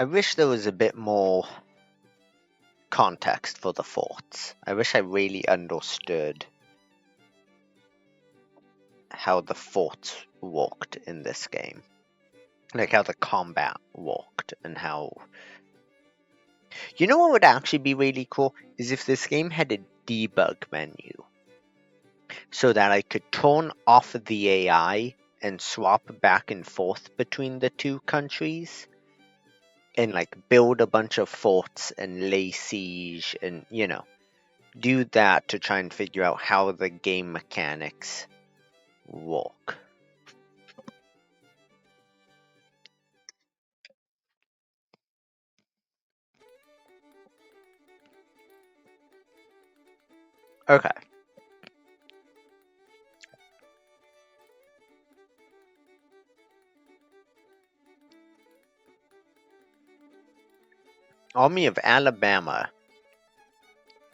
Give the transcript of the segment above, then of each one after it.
I wish there was a bit more context for the forts. I wish I really understood how the forts worked in this game. Like how the combat worked and how... You know what would actually be really cool? Is if this game had a debug menu. So that I could turn off the AI and swap back and forth between the two countries. And like build a bunch of forts and lay siege and, you know, do that to try and figure out how the game mechanics work. Okay. Army of Alabama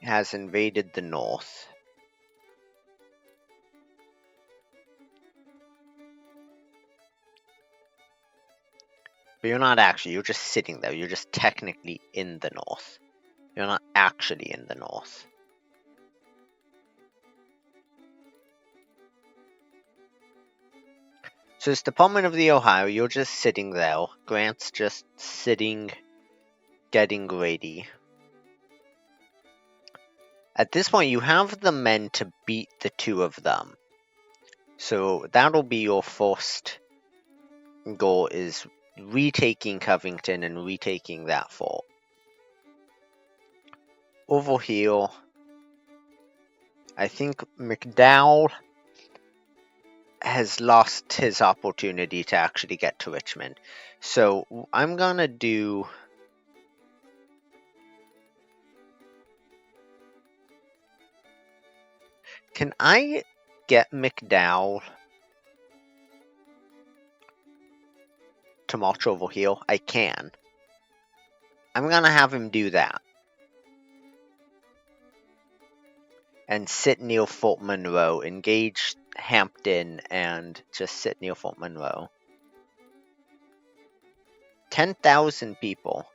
has invaded the north. But you're not actually, you're just sitting there. You're just technically in the north. You're not actually in the north. So it's Department of the Ohio, you're just sitting there. Grant's just sitting, getting ready. At this point, you have the men to beat the two of them. So that'll be your first goal, is retaking Covington and retaking that fort. Over here, I think McDowell has lost his opportunity to actually get to Richmond. So I'm gonna do... Can I get McDowell to march over here? I can. I'm gonna have him do that. And sit near Fort Monroe, engage Hampton, and just sit near Fort Monroe. 10,000 people.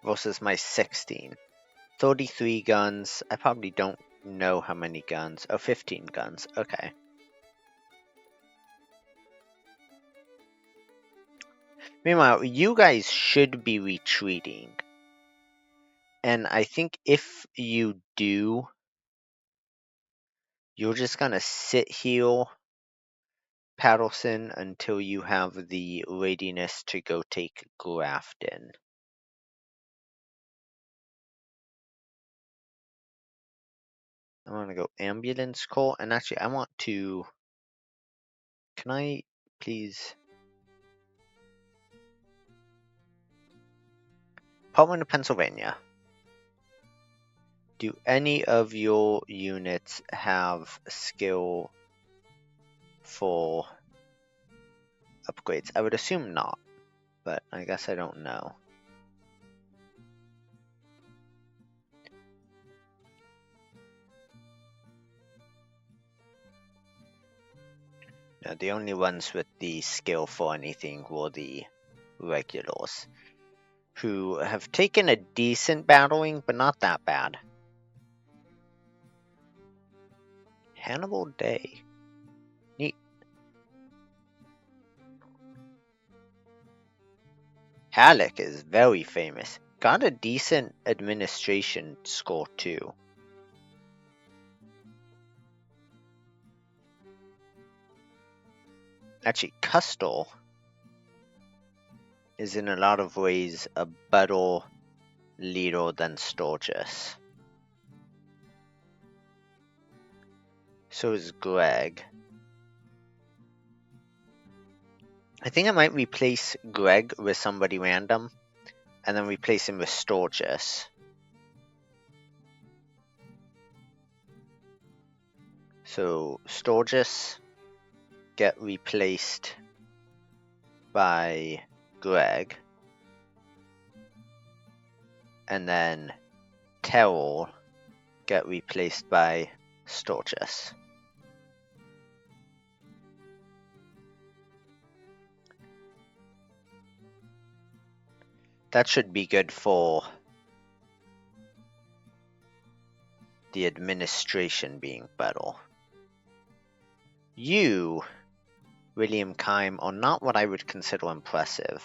Versus my 16. 33 guns. I probably don't know how many guns. Oh, 15 guns. Okay. Meanwhile, you guys should be retreating. And I think if you do, you're just gonna sit here, Patterson, until you have the readiness to go take Grafton. I want to go ambulance call, and actually I want to... Can I please... Department of Pennsylvania. Do any of your units have skill for upgrades? I would assume not, but I guess I don't know. No, the only ones with the skill for anything were the regulars, who have taken a decent battling, but not that bad. Hannibal Day. Neat. Halleck is very famous. Got a decent administration score too. Actually, Custer is in a lot of ways a better leader than Sturgis. So is Greg. I think I might replace Greg with somebody random, and then replace him with Sturgis. So Sturgis get replaced by Greg, and then Terrell get replaced by Sturgis. That should be good for the administration being better. You, William Kime, are not what I would consider impressive.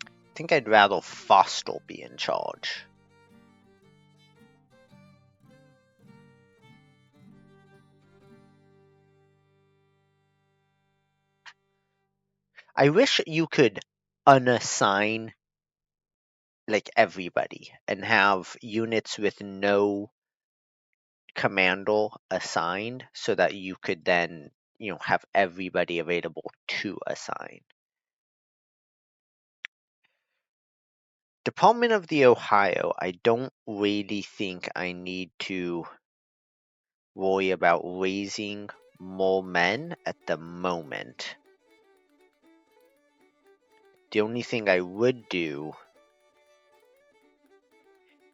I think I'd rather Foster be in charge. I wish you could unassign like everybody and have units with no commander assigned so that you could then, have everybody available to assign. Department of the Ohio, I don't really think I need to worry about raising more men at the moment. The only thing I would do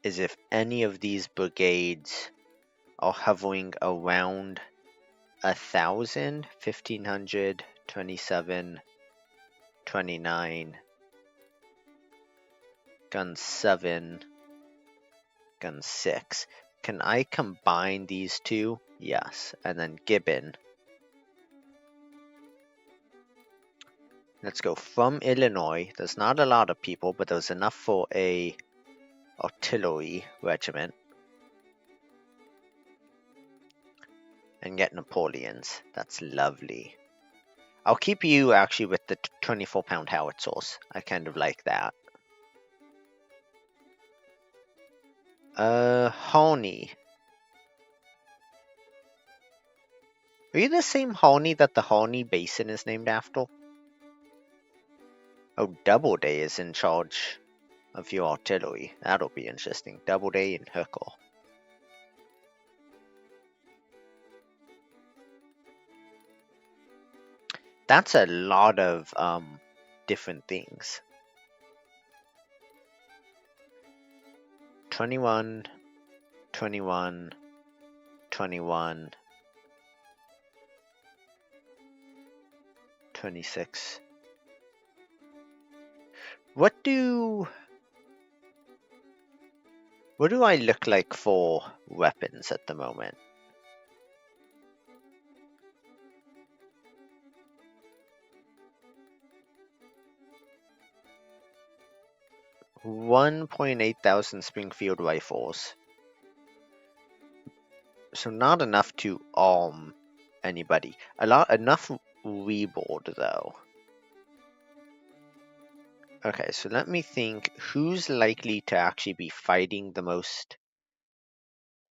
is if any of these brigades are hovering around 1,000, 1,500, 27, 29, gun 7, gun 6. Can I combine these two? Yes. And then Gibbon. Let's go from Illinois. There's not a lot of people, but there's enough for a artillery regiment. And get Napoleons. That's lovely. I'll keep you actually with the 24-pound howitzers. I kind of like that. Harney. Are you the same Harney that the Harney Basin is named after? Oh, Doubleday is in charge of your artillery. That'll be interesting. Doubleday and Hooker. That's a lot of different things. 21, 21, 21, 26. What do I look like for weapons at the moment? $1,800 Springfield rifles. So not enough to arm anybody. Enough reboard though. Okay, so let me think. Who's likely to actually be fighting the most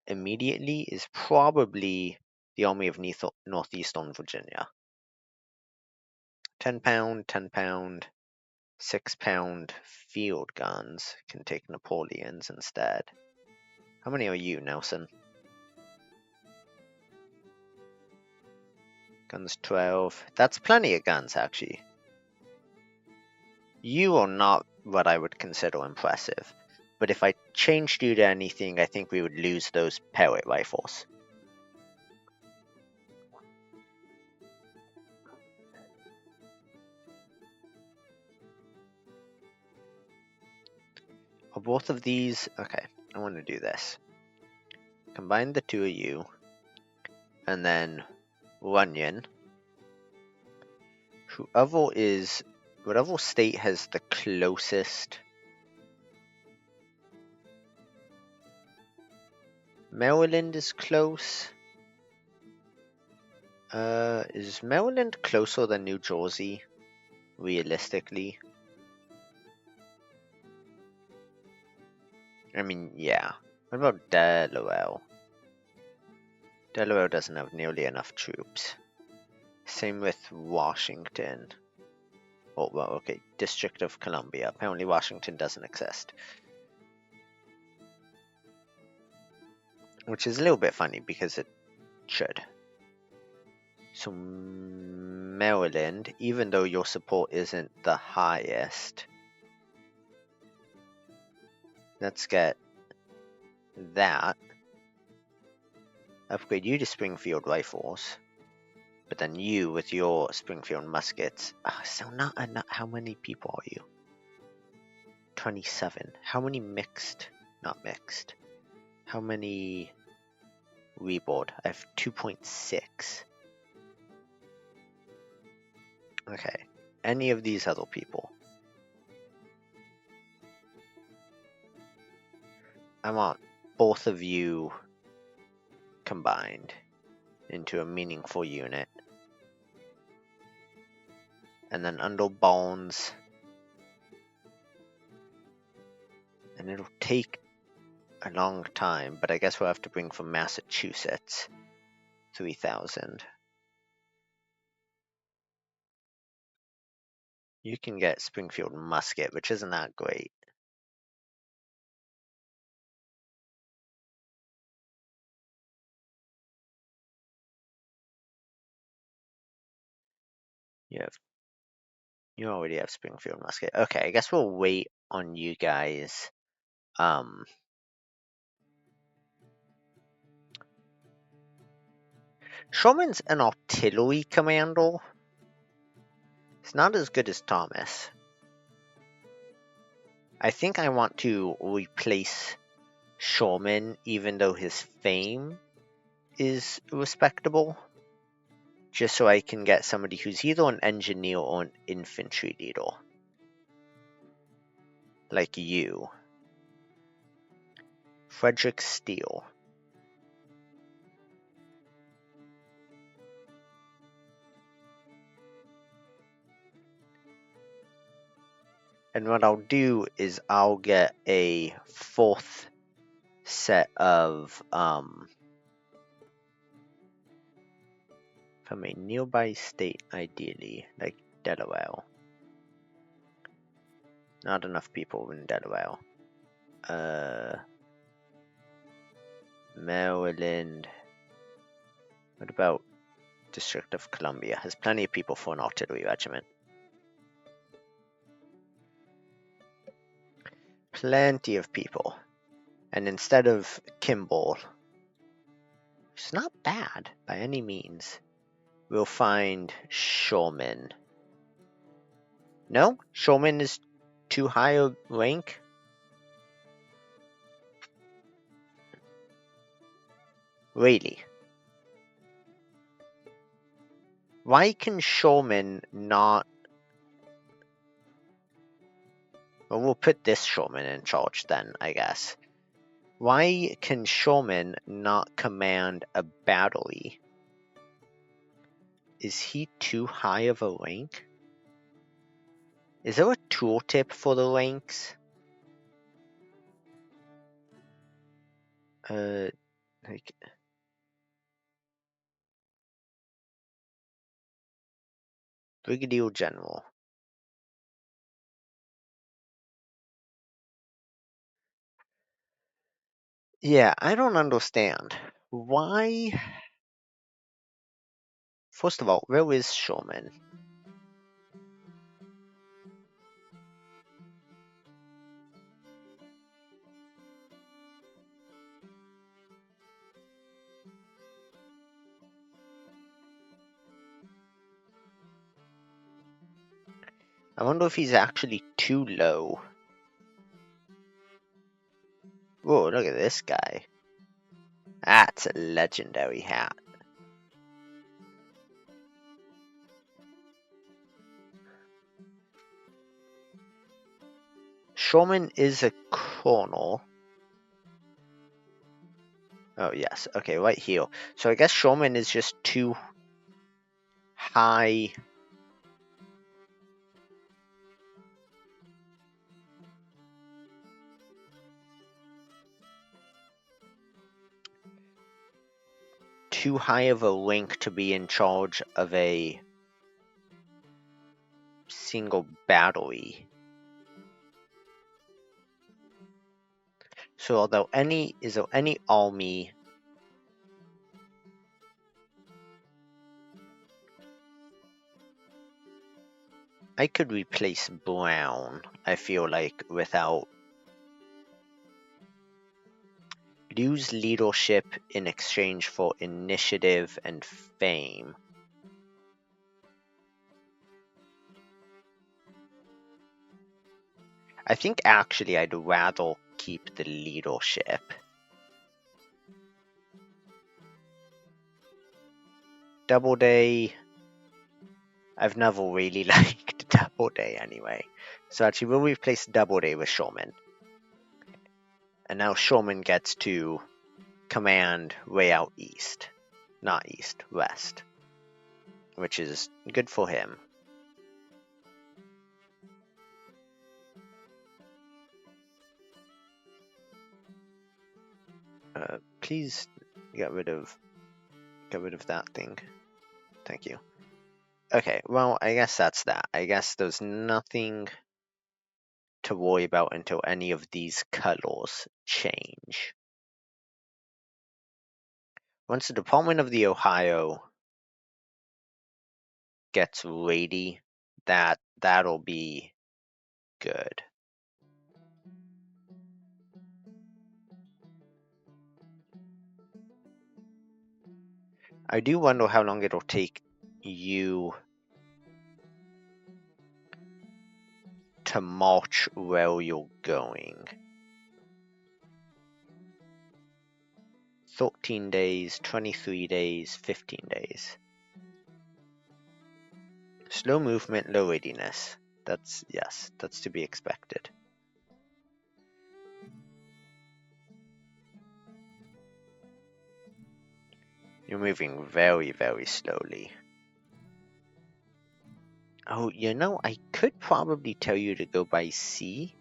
immediately is probably the Army of Northeastern Virginia. 10-pound, 10-pound, 6-pound field guns can take Napoleons instead. How many are you, Nelson? Guns 12. That's plenty of guns, actually. You are not what I would consider impressive. But if I changed you to anything, I think we would lose those pellet rifles. Are both of these... Okay, I want to do this. Combine the two of you. And then Runyon. Whatever state has the closest... Maryland is close. Is Maryland closer than New Jersey? Realistically? I mean, yeah. What about Delaware? Delaware doesn't have nearly enough troops. Same with Washington. Oh, well, okay. District of Columbia. Apparently Washington doesn't exist. Which is a little bit funny because it should. So Maryland, even though your support isn't the highest, let's get that. upgrade you to Springfield rifles. But then you with your Springfield muskets. So not enough. How many people are you? 27. How many mixed? Not mixed. How many reboard? I have 2.6. Okay. Any of these other people? I want both of you combined into a meaningful unit. And then under bones. And it'll take a long time, but I guess we'll have to bring from Massachusetts 3,000. You can get Springfield musket, which isn't that great. You already have Springfield musket. Okay, I guess we'll wait on you guys. Sherman's an artillery commander. It's not as good as Thomas. I think I want to replace Sherman, even though his fame is respectable. Just so I can get somebody who's either an engineer or an infantry leader. Like you. Frederick Steele. And what I'll do is I'll get a fourth set of from a nearby state, ideally, like Delaware. Not enough people in Delaware. Maryland. What about District of Columbia? Has plenty of people for an artillery regiment. Plenty of people. And instead of Kimball, it's not bad by any means, we'll find Sherman. No? Sherman is too high a rank? Really? Why can Sherman not... Well, we'll put this Sherman in charge then, I guess. Why can Sherman not command a battery? Is he too high of a rank? Is there a tooltip for the ranks? Like... Brigadier General. Yeah, I don't understand. Why? First of all, where is Sherman? I wonder if he's actually too low. Whoa, look at this guy. That's a legendary hat. Sherman is a colonel. Oh, yes. Okay, right here. So I guess Sherman is just too high. Too high of a rank to be in charge of a single battery. So is there any army I could replace Brown, I feel like, without... Lose leadership in exchange for initiative and fame. I think actually I'd rather keep the leadership. Doubleday. I've never really liked Doubleday anyway. So actually we'll replace Doubleday with Shoreman. And now Shoreman gets to command way out east. Not east, west. Which is good for him. Please get rid of that thing. Thank you. Okay, well, I guess that's that. I guess there's nothing to worry about until any of these colors change. Once the Department of the Ohio gets ready, that'll be good. I do wonder how long it'll take you to march where you're going. 13 days, 23 days, 15 days. Slow movement, low readiness. That's to be expected. You're moving very, very slowly. Oh, you know, I could probably tell you to go by sea.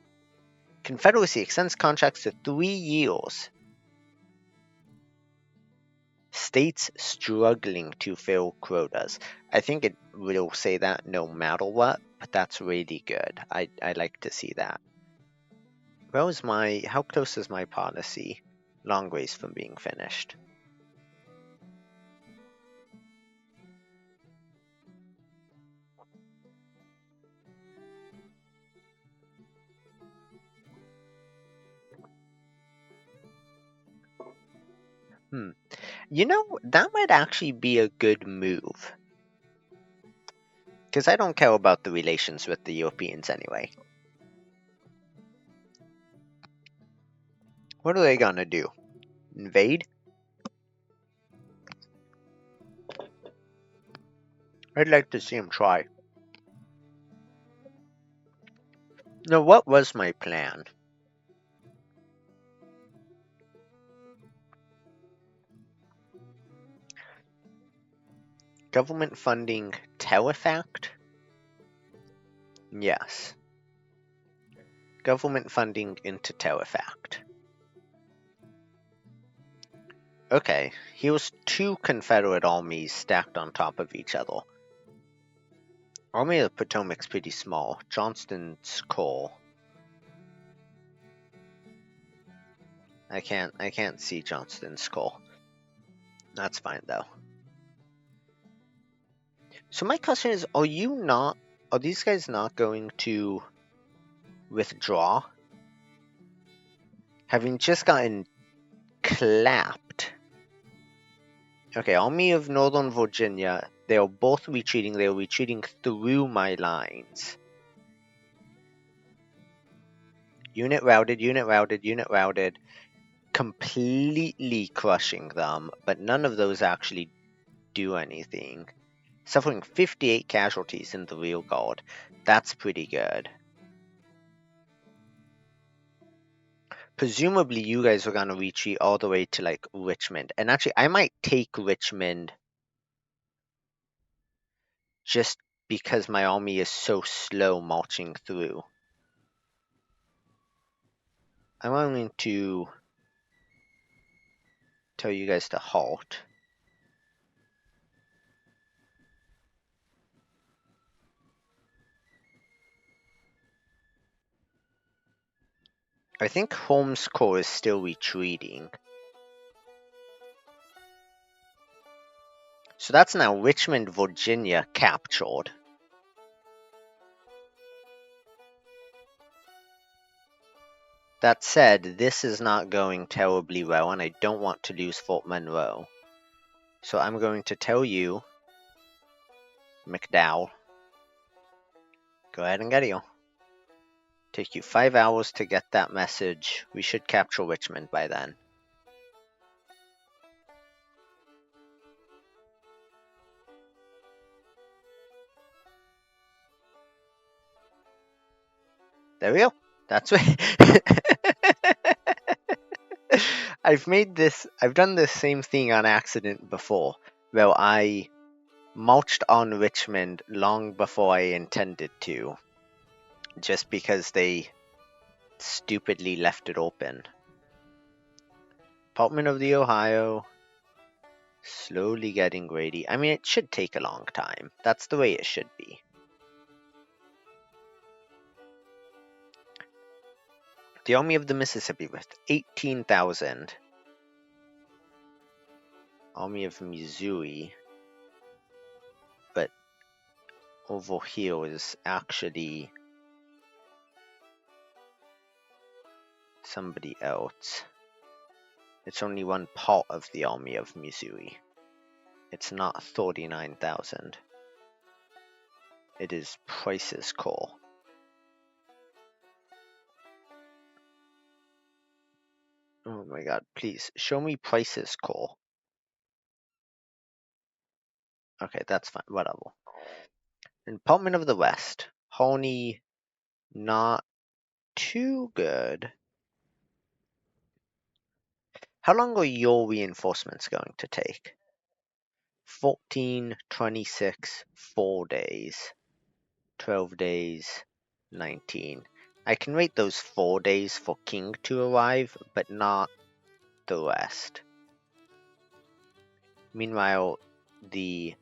Confederacy extends contracts to 3 years. States struggling to fill quotas. I think it will say that no matter what, but that's really good. I like to see that. How close is my policy? Long ways from being finished. You know, that might actually be a good move. Because I don't care about the relations with the Europeans anyway. What are they gonna do? Invade? I'd like to see them try. Now, what was my plan? Government funding Telefact? Yes. Government funding into Telefact. Okay, here's 2 Confederate armies stacked on top of each other. Army of the Potomac's pretty small. Johnston's Corps. I can't see Johnston's Corps. That's fine though. So my question is, are these guys not going to withdraw? Having just gotten clapped. Okay, Army of Northern Virginia, they are both retreating. They are retreating through my lines. Unit routed, unit routed, unit routed. Completely crushing them, but none of those actually do anything. Suffering 58 casualties in the rear guard. That's pretty good. Presumably you guys are gonna retreat all the way to like Richmond. And actually I might take Richmond just because my army is so slow marching through. I'm going to tell you guys to halt. I think Holmes' Corps is still retreating. So that's now Richmond, Virginia captured. That said, this is not going terribly well, and I don't want to lose Fort Monroe. So I'm going to tell you, McDowell, go ahead and get you. Take you 5 hours to get that message. We should capture Richmond by then. There we go. That's right. I've done this same thing on accident before, where I marched on Richmond long before I intended to, just because they stupidly left it open. Department of the Ohio, slowly getting ready. I mean, it should take a long time. That's the way it should be. The Army of the Mississippi with 18,000. Army of Missouri. But over here is actually somebody else. It's only one part of the Army of Missouri. It's not 39,000. It is Price's Corps. Oh my god, please, show me Price's Corps. Okay, that's fine, whatever. Department of the West. Honey, not too good. How long are your reinforcements going to take? 14, 26, 4 days. 12 days, 19. I can wait those 4 days for King to arrive, but not the rest. Meanwhile, the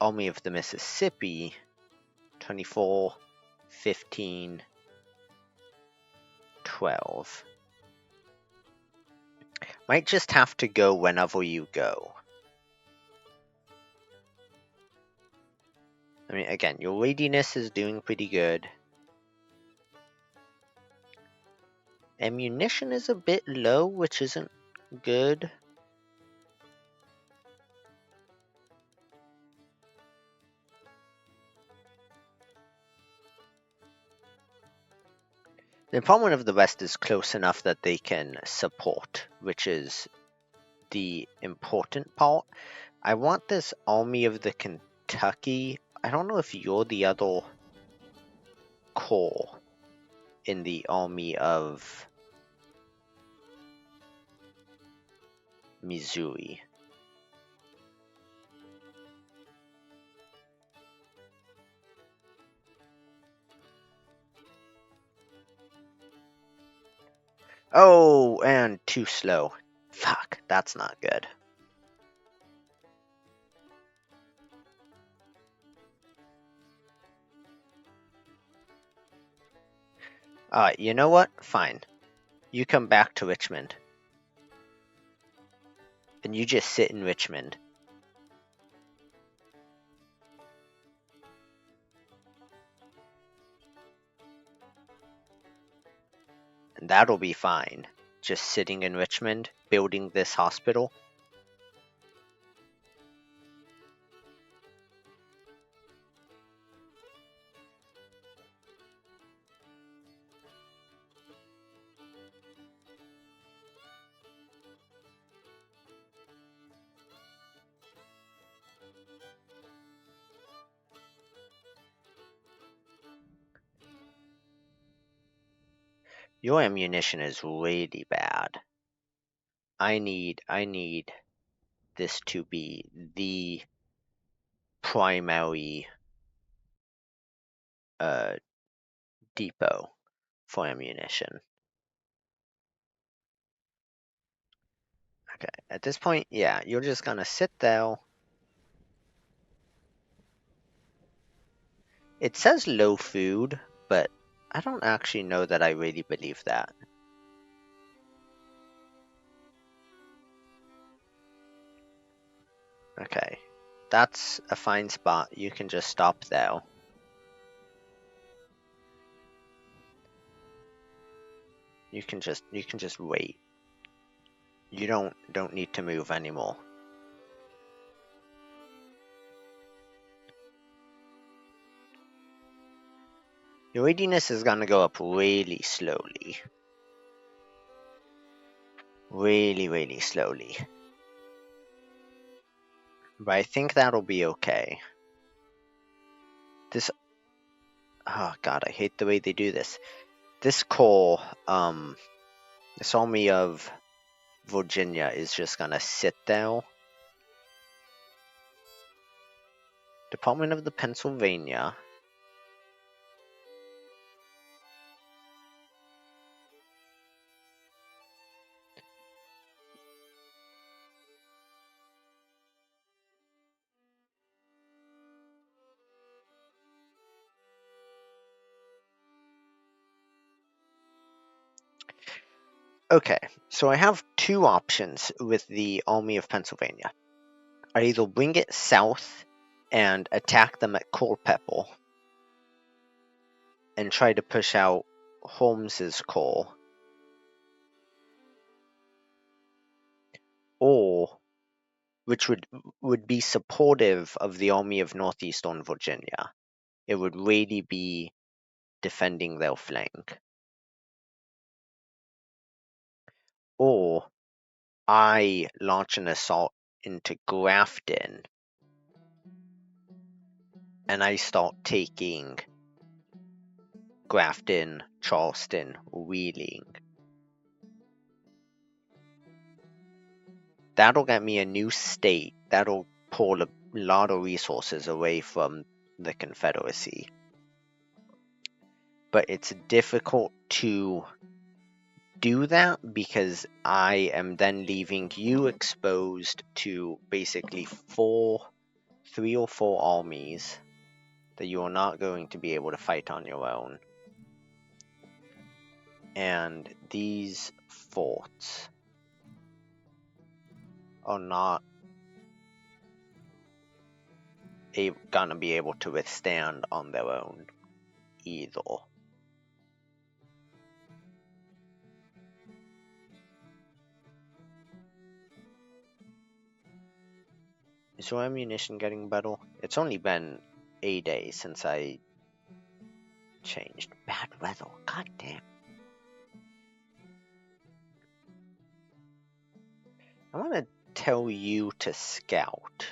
Army of the Mississippi, 24, 15, 12. Might just have to go whenever you go. I mean, again, your readiness is doing pretty good. Ammunition is a bit low, which isn't good. The Department of the West is close enough that they can support, which is the important part. I want this Army of the Kentucky. I don't know if you're the other corps in the Army of Missouri. Oh, and too slow. Fuck, that's not good. Alright, you know what? Fine. You come back to Richmond. And you just sit in Richmond. And that'll be fine. Just sitting in Richmond, building this hospital. Your ammunition is really bad. I need this to be the primary depot for ammunition. Okay, at this point, yeah, you're just gonna sit there. It says low food, but I don't actually know that I really believe that. Okay, that's a fine spot. You can just stop there. You can just wait. You don't need to move anymore. Your readiness is gonna go up really slowly. Really slowly. But I think that'll be okay. This, oh god, I hate the way they do this. This corps, this army of Virginia is just gonna sit there. Department of the Pennsylvania. Okay, so I have two options with the Army of Pennsylvania. I either bring it south and attack them at Culpeper and try to push out Holmes's corps, or which would be supportive of the Army of Northeastern Virginia. It would really be defending their flank. Or I launch an assault into Grafton and I start taking Grafton, Charleston, Wheeling. That'll get me a new state. That'll pull a lot of resources away from the Confederacy. But it's difficult to do that because I am then leaving you exposed to basically 3 or 4 armies that you are not going to be able to fight on your own. And these forts are not gonna be able to withstand on their own either. Is your ammunition getting better? It's only been a day since I changed. Bad weather, god damn. I want to tell you to scout.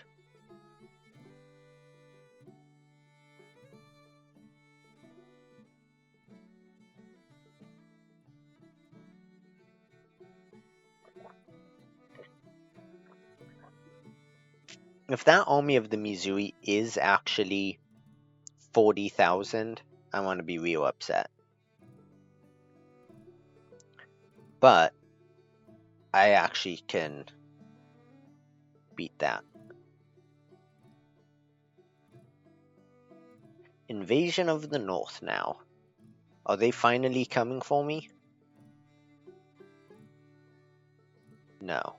If that army of the Missouri is actually 40,000, I want to be real upset. But I actually can beat that. Invasion of the North now. Are they finally coming for me? No.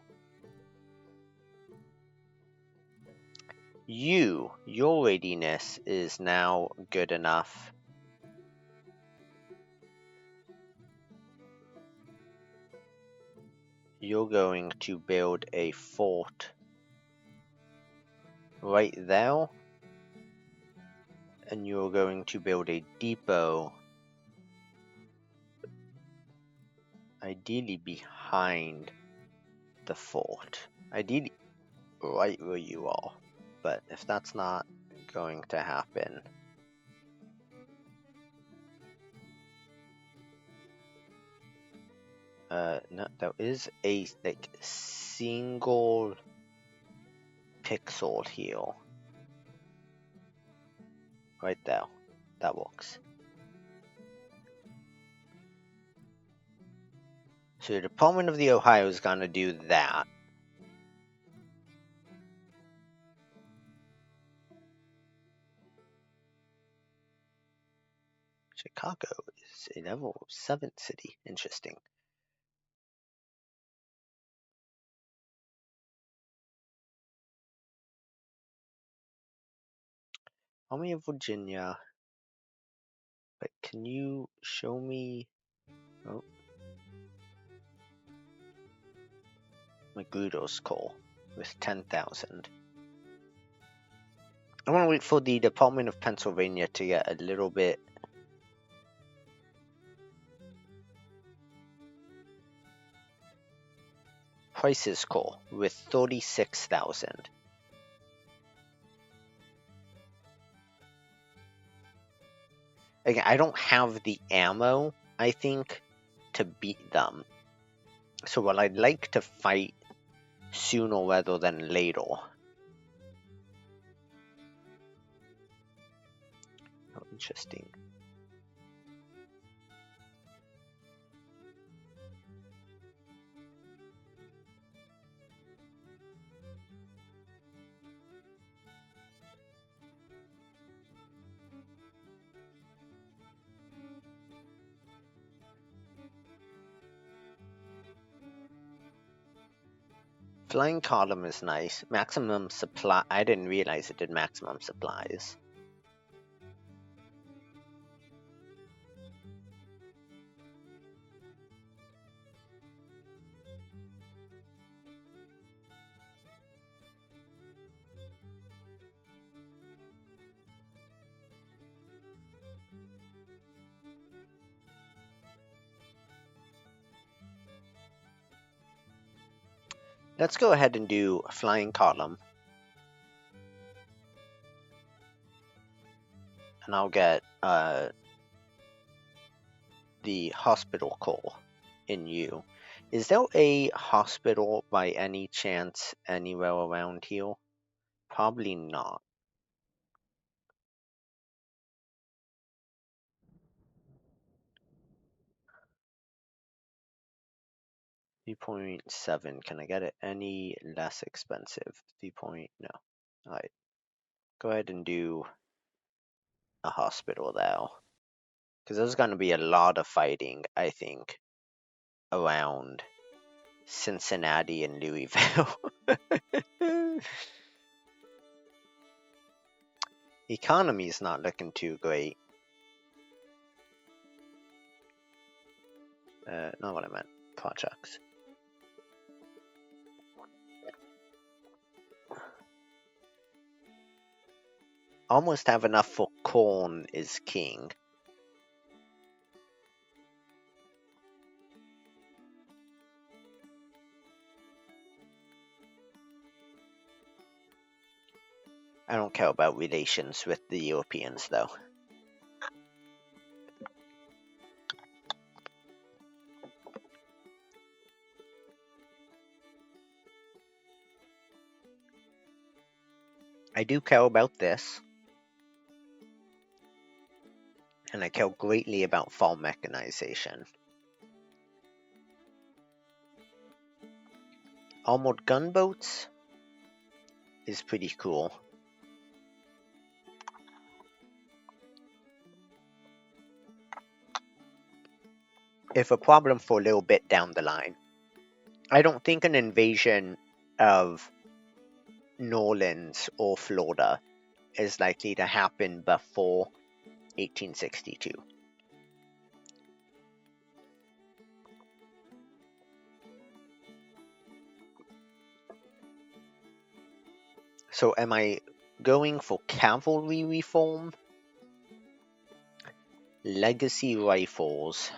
Your readiness is now good enough. You're going to build a fort right there. And you're going to build a depot ideally behind the fort. Ideally right where you are. But if that's not going to happen, no, there is a like single pixel here. Right there. That works. So the Department of the Ohio is gonna do that. Chicago is a level 7 city. Interesting. Army of Virginia. But can you show me? Oh, Magruder's Corps with 10,000. I want to wait for the Department of Pennsylvania to get a little bit. Price's Corps with 36,000. Again, I don't have the ammo, I think, to beat them. So while I'd like to fight sooner rather than later. Oh, interesting. Flying column is nice. Maximum supply. I didn't realize it did maximum supplies. Let's go ahead and do a flying column. And I'll get the hospital corps in you. Is there a hospital by any chance anywhere around here? Probably not. $3.7. Can I get it any less expensive? 3. No. Alright. Go ahead and do a hospital there. Because there's going to be a lot of fighting, I think, around Cincinnati and Louisville. Economy is not looking too great. Not what I meant. Projects. Almost have enough for corn is king. I don't care about relations with the Europeans, though. I do care about this. And I care greatly about farm mechanization. Armored gunboats is pretty cool. If a problem for a little bit down the line. I don't think an invasion of New Orleans or Florida is likely to happen before 1862. So am I going for cavalry reform? Legacy rifles.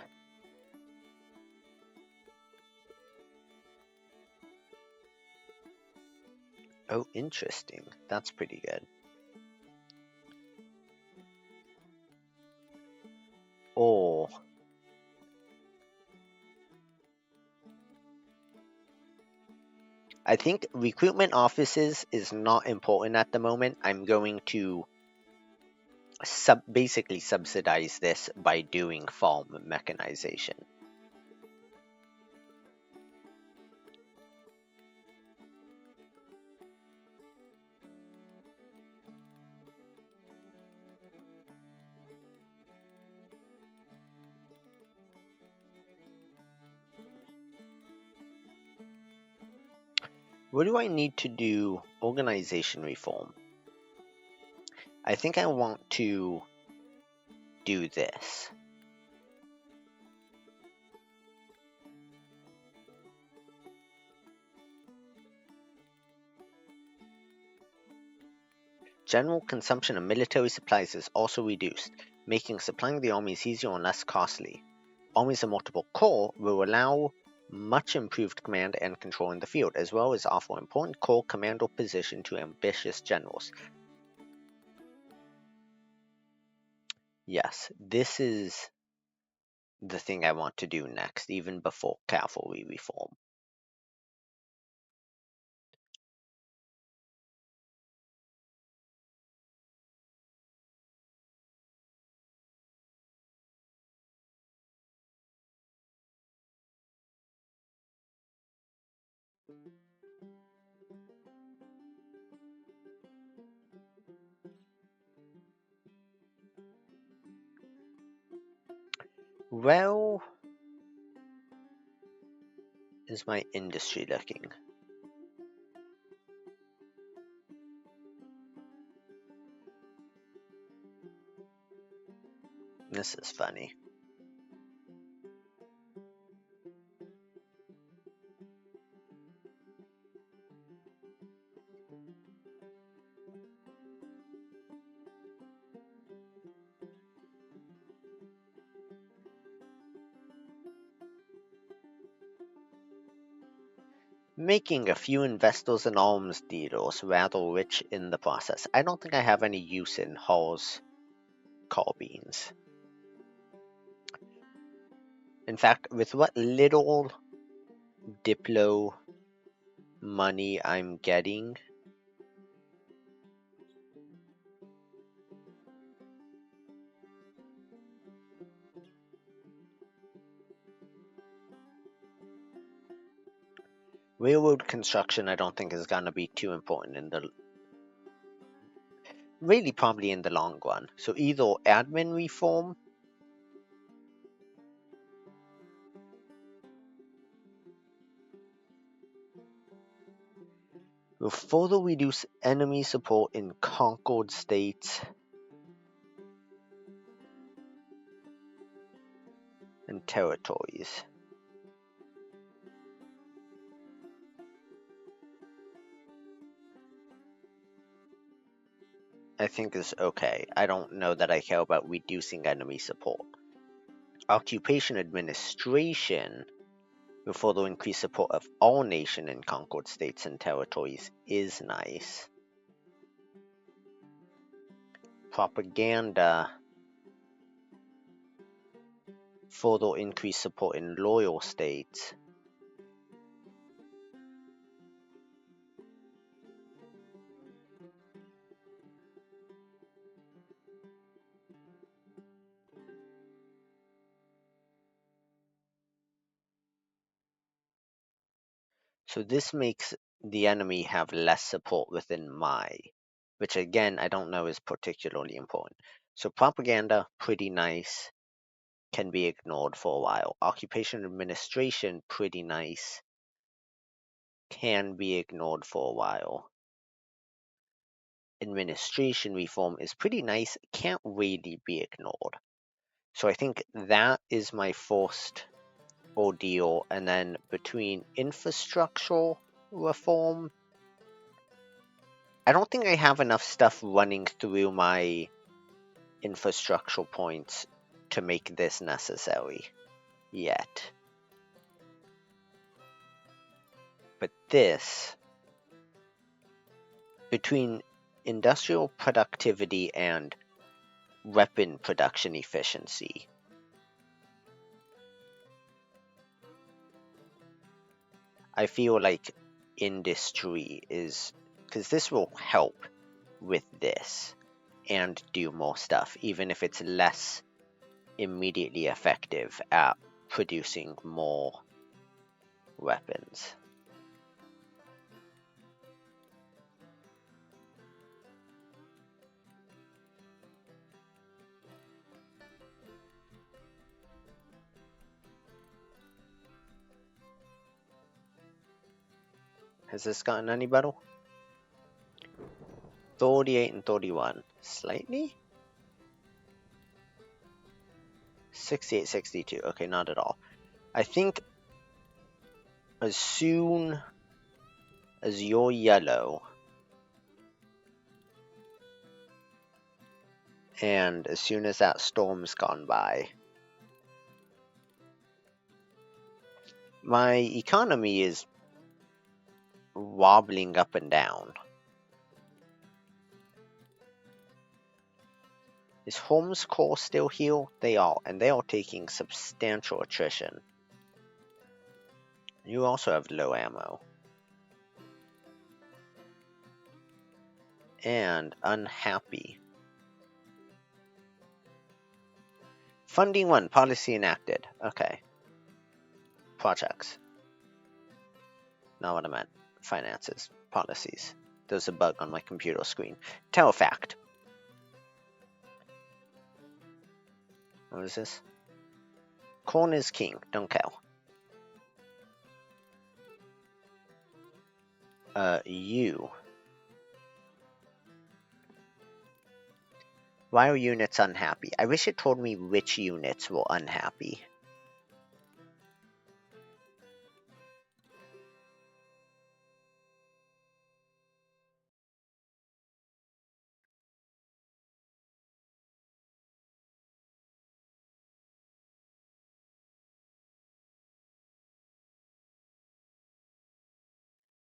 Oh, interesting. That's pretty good. Or I think recruitment offices is not important at the moment. I'm going to basically subsidize this by doing farm mechanization. What do I need to do organization reform? I think I want to do this. General consumption of military supplies is also reduced, making supplying the armies easier and less costly. Armies of multiple corps will allow much improved command and control in the field, as well as offer important corps commando position to ambitious generals. Yes, this is the thing I want to do next, even before cavalry reform. Well, is my industry looking? This is funny. Making a few investors and arms dealers rather rich in the process. I don't think I have any use in Hall's carbines. In fact, with what little Diplo money I'm getting, railroad construction I don't think is gonna be too important in the really probably in the long run. So either admin reform will further reduce enemy support in conquered states and territories. I think is okay. I don't know that I care about reducing enemy support. Occupation administration will further increase support of all nation and conquered states and territories is nice. Propaganda further increase support in loyal states. So this makes the enemy have less support within my, which again I don't know is particularly important. So propaganda, pretty nice, can be ignored for a while. Occupation administration, pretty nice, can be ignored for a while. Administration reform is pretty nice, can't really be ignored. So I think that is my first ordeal, and then between infrastructural reform, I don't think I have enough stuff running through my infrastructural points to make this necessary yet. But this, between industrial productivity and weapon production efficiency, I feel like industry is, because this will help with this and do more stuff, even if it's less immediately effective at producing more weapons. Has this gotten any better? 38 and 31. Slightly? 68, 62. Okay, not at all. I think as soon as you're yellow, And as soon as that storm's gone by, my economy is wobbling up and down. Is Holmes' core still here? They are, and they are taking substantial attrition. You also have low ammo. And unhappy. Funding 1, policy enacted. Okay. Projects. Not what I meant. Finances. Policies. There's a bug on my computer screen. Telefact. What is this? Corn is king. Don't care. You. Why are units unhappy? I wish it told me which units were unhappy.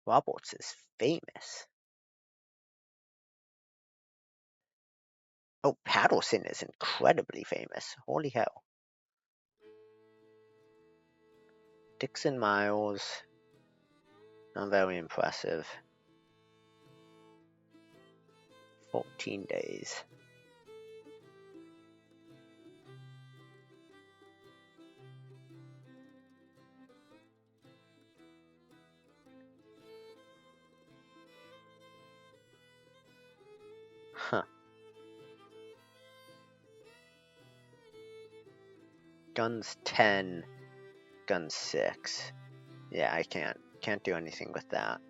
Roberts is famous. Oh, Patterson is incredibly famous. Holy hell. Dixon Miles. Not very impressive. 14 days. Huh. Guns 10. Guns 6. Yeah, I can't do anything with that.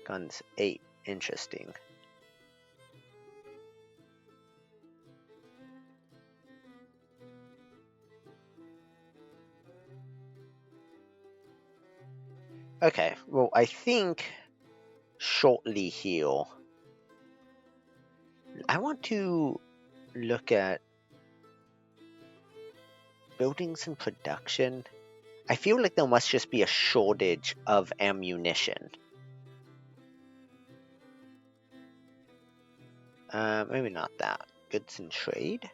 Guns 8. Interesting. Okay, well, I think shortly here, I want to look at buildings and production. I feel like there must just be a shortage of ammunition. Maybe not that. Goods and trade?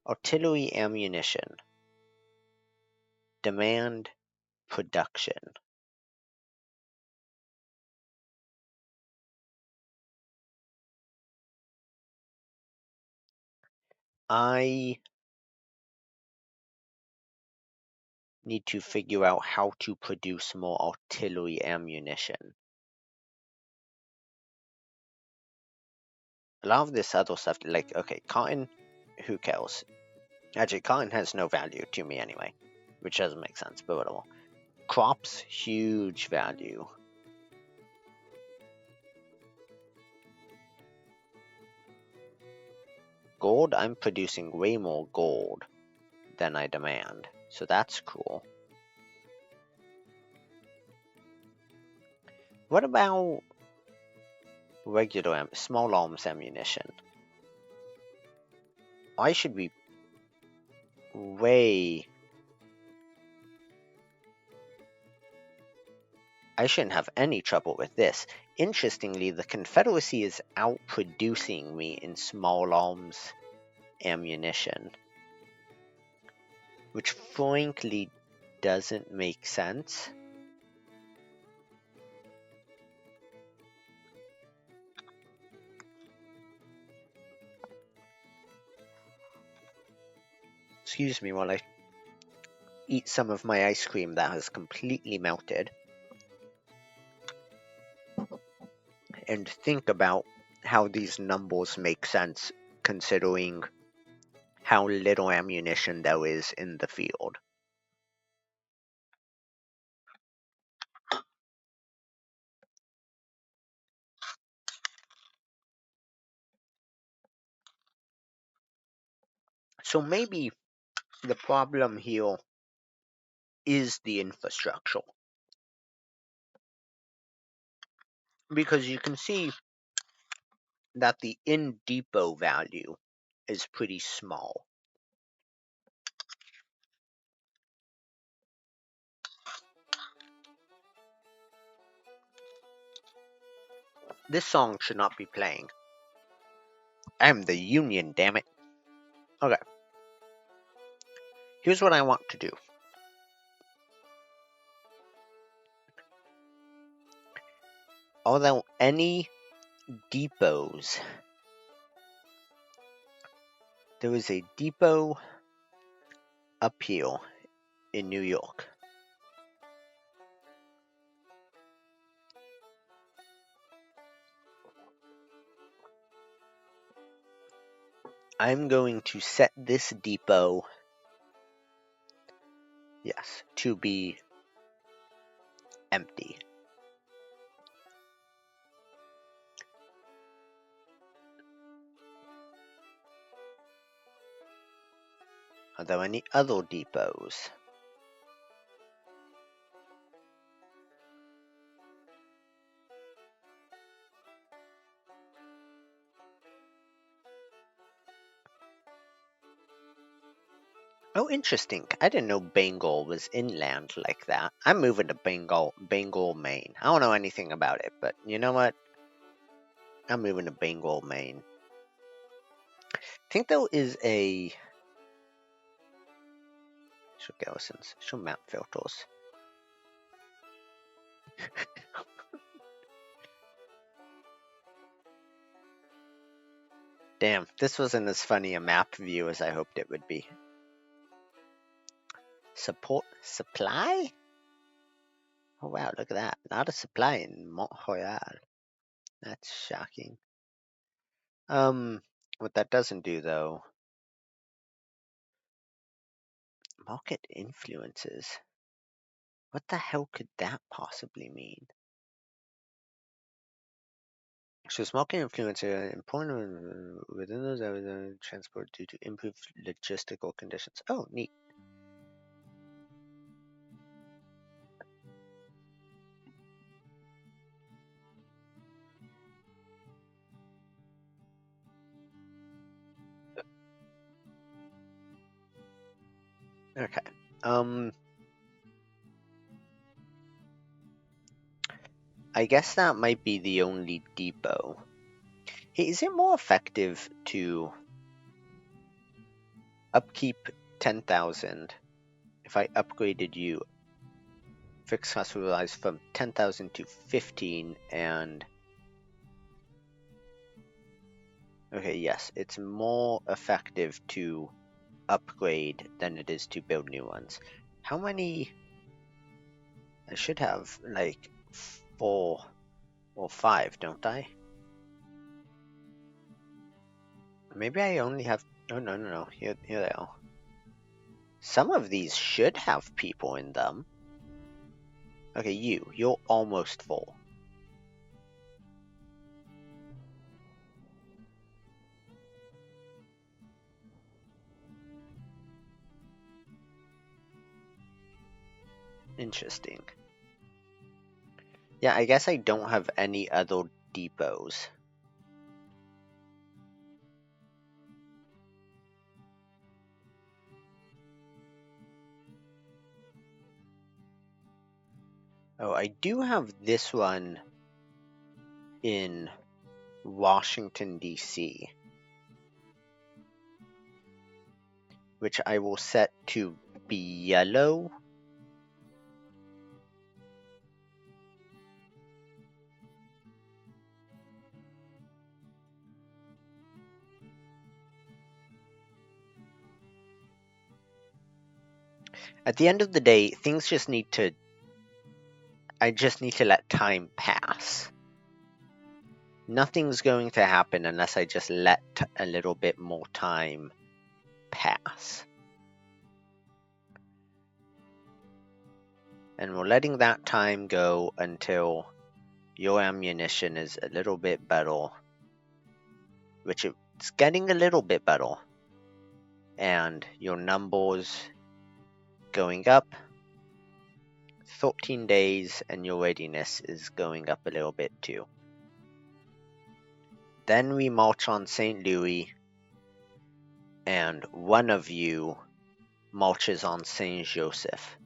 Artillery ammunition. Demand production. I need to figure out how to produce more artillery ammunition. A lot of this other stuff, like, okay, cotton, who cares? Actually, cotton has no value to me anyway, which doesn't make sense, but whatever. Crops, huge value. Gold, I'm producing way more gold than I demand, so that's cool. What about regular small arms ammunition? I should be way... I shouldn't have any trouble with this. Interestingly, the Confederacy is outproducing me in small arms ammunition, which frankly doesn't make sense. Excuse me while I eat some of my ice cream that has completely melted, and think about how these numbers make sense considering how little ammunition there is in the field. So maybe the problem here is the infrastructure. Because you can see that the in depot value is pretty small. This song should not be playing. I'm the Union, damn it. Okay. Here's what I want to do. Although any depots, there is a depot up here in New York. I'm going to set this depot, yes, to be empty. Are there any other depots? Oh, interesting. I didn't know Bengal was inland like that. I'm moving to Bengal, Maine. I don't know anything about it, but you know what? I'm moving to Bengal, Maine. I think there is a... Show garrisons. Show map filters. Damn, this wasn't as funny a map view as I hoped it would be. Supply? Oh wow, look at that. Not a supply in Mont Royal. That's shocking. What that doesn't do though. Market influences. What the hell could that possibly mean? So market influence are important within those areas of transport due to improved logistical conditions. Oh, neat. Okay. I guess that might be the only depot. Hey, is it more effective to upkeep 10,000 if I upgraded you fixed cost realized from 10,000 to 15 and okay, yes, it's more effective to upgrade than it is to build new ones. How many? I should have like 4 or 5, don't I? Maybe I only have. Oh no. Here they are. Some of these should have people in them. Okay, you're almost full. Interesting. Yeah, I guess I don't have any other depots. Oh, I do have this one in Washington, D.C., which I will set to be yellow. At the end of the day, things just need to... I just need to let time pass. Nothing's going to happen unless I just let a little bit more time pass. And we're letting that time go until your ammunition is a little bit better, which it's getting a little bit better, and your numbers going up 13 days, and your readiness is going up a little bit too. Then we march on St. Louis, and one of you marches on Saint Joseph.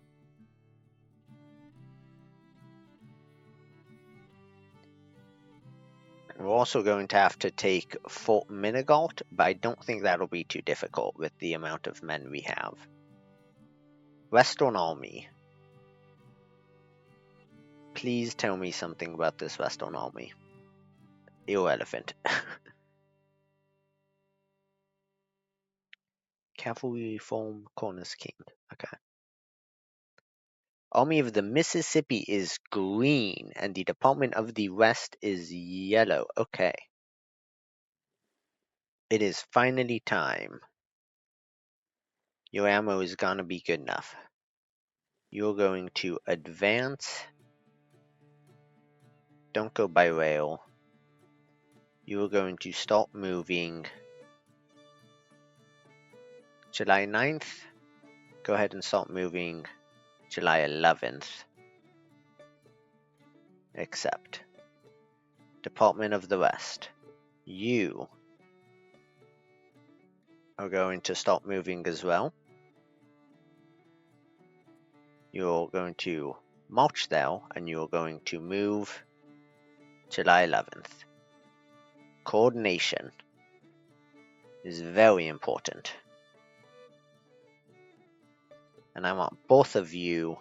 We're also going to have to take Fort Minigalt, but I don't think that'll be too difficult with the amount of men we have. Western Army. Please tell me something about this Western Army. Irrelevant. Cavalry form Corners King. Okay. Army of the Mississippi is green, and the Department of the West is yellow. Okay. It is finally time. Your ammo is gonna be good enough. You're going to advance. Don't go by rail. You're going to start moving. July 9th. Go ahead and start moving. July 11th. Accept. Department of the West. You are going to start moving as well. You're going to march there, and you're going to move July 11th. Coordination is very important. And I want both of you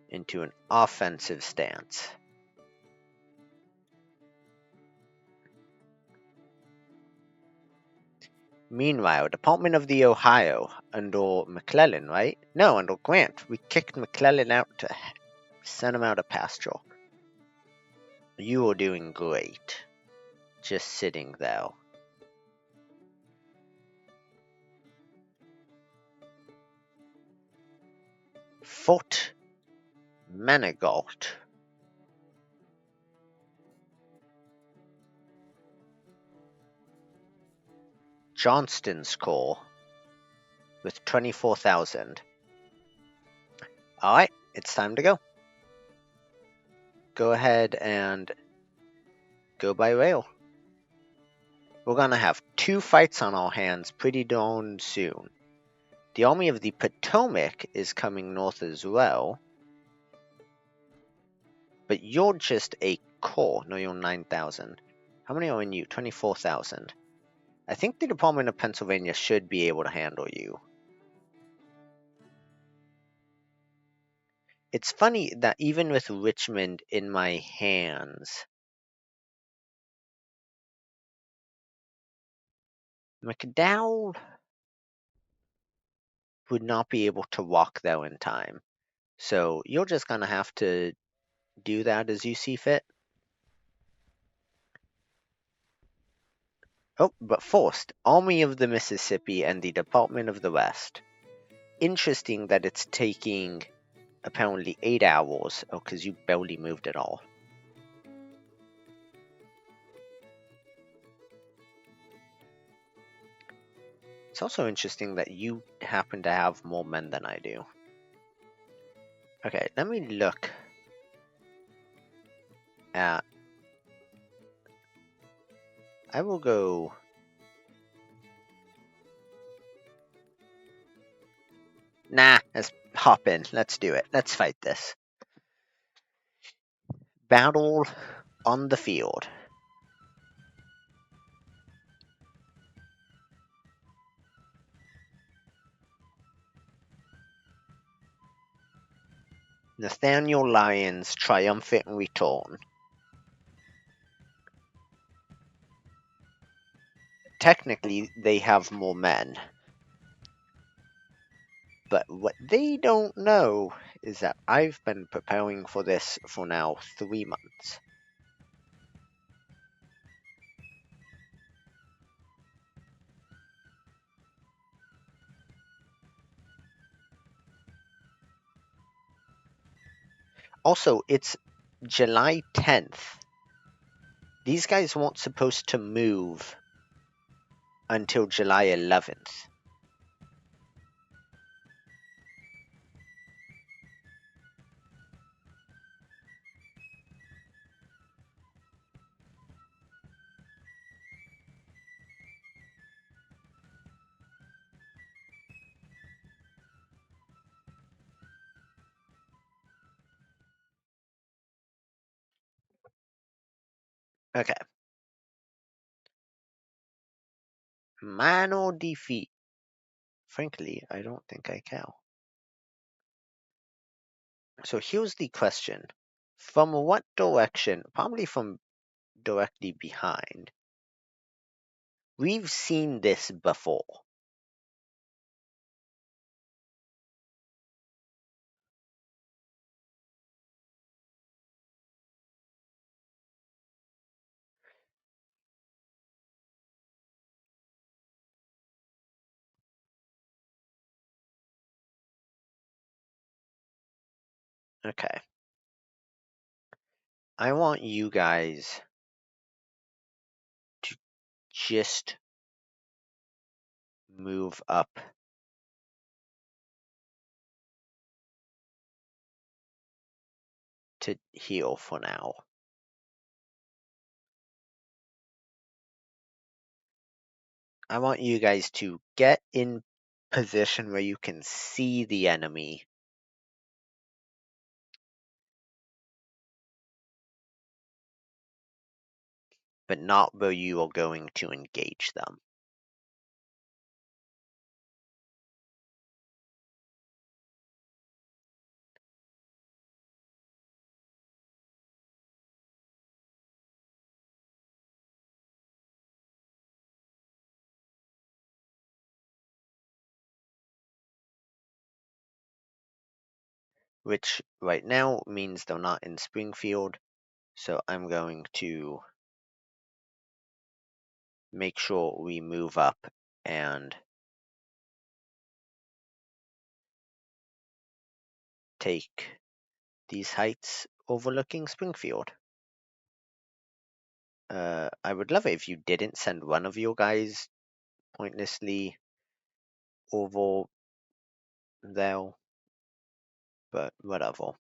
into an offensive stance. Meanwhile, Department of the Ohio, under McClellan, right? No, under Grant. We kicked McClellan out to send him out of pasture. You are doing great. Just sitting there. Fort Manigault. Johnston's Corps with 24,000. Alright, it's time to go. Go ahead and go by rail. We're gonna have 2 fights on our hands pretty darn soon. The Army of the Potomac is coming north as well. But you're just a corps. No, you're 9,000. How many are in you? 24,000. I think the Department of Pennsylvania should be able to handle you. It's funny that even with Richmond in my hands, McDowell would not be able to walk there in time. So you're just gonna have to do that as you see fit. Oh, but first, Army of the Mississippi and the Department of the West. Interesting that it's taking apparently 8 hours. Oh, because you barely moved at all. It's also interesting that you happen to have more men than I do. Okay, let me look at... I will go... Nah, let's hop in. Let's do it. Let's fight this. Battle on the field. Nathaniel Lyons' triumphant return. Technically, they have more men. But what they don't know is that I've been preparing for this for now 3 months. Also, it's July 10th. These guys weren't supposed to move until July 11th. Okay. Man or defeat? Frankly, I don't think I can. So here's the question. From what direction? Probably from directly behind. We've seen this before. Okay. I want you guys to just move up to heal for now. I want you guys to get in position where you can see the enemy. But not where you are going to engage them. Which right now means they're not in Springfield. So I'm going to make sure we move up and take these heights overlooking Springfield. I would love it if you didn't send one of your guys pointlessly over there, but whatever.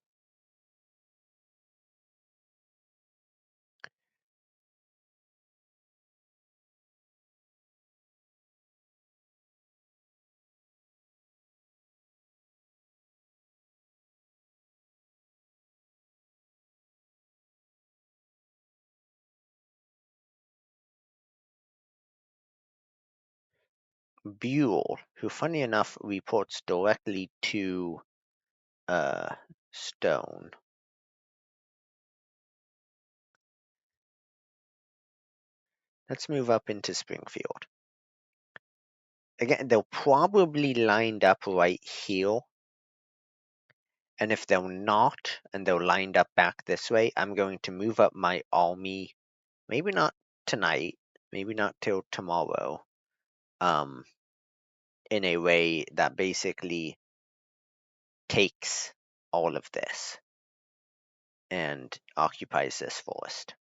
Buell, who funny enough reports directly to Stone. Let's move up into Springfield. Again, they're probably lined up right here. And if they're not, and they're lined up back this way, I'm going to move up my army. Maybe not tonight, maybe not till tomorrow. In a way that basically takes all of this and occupies this forest.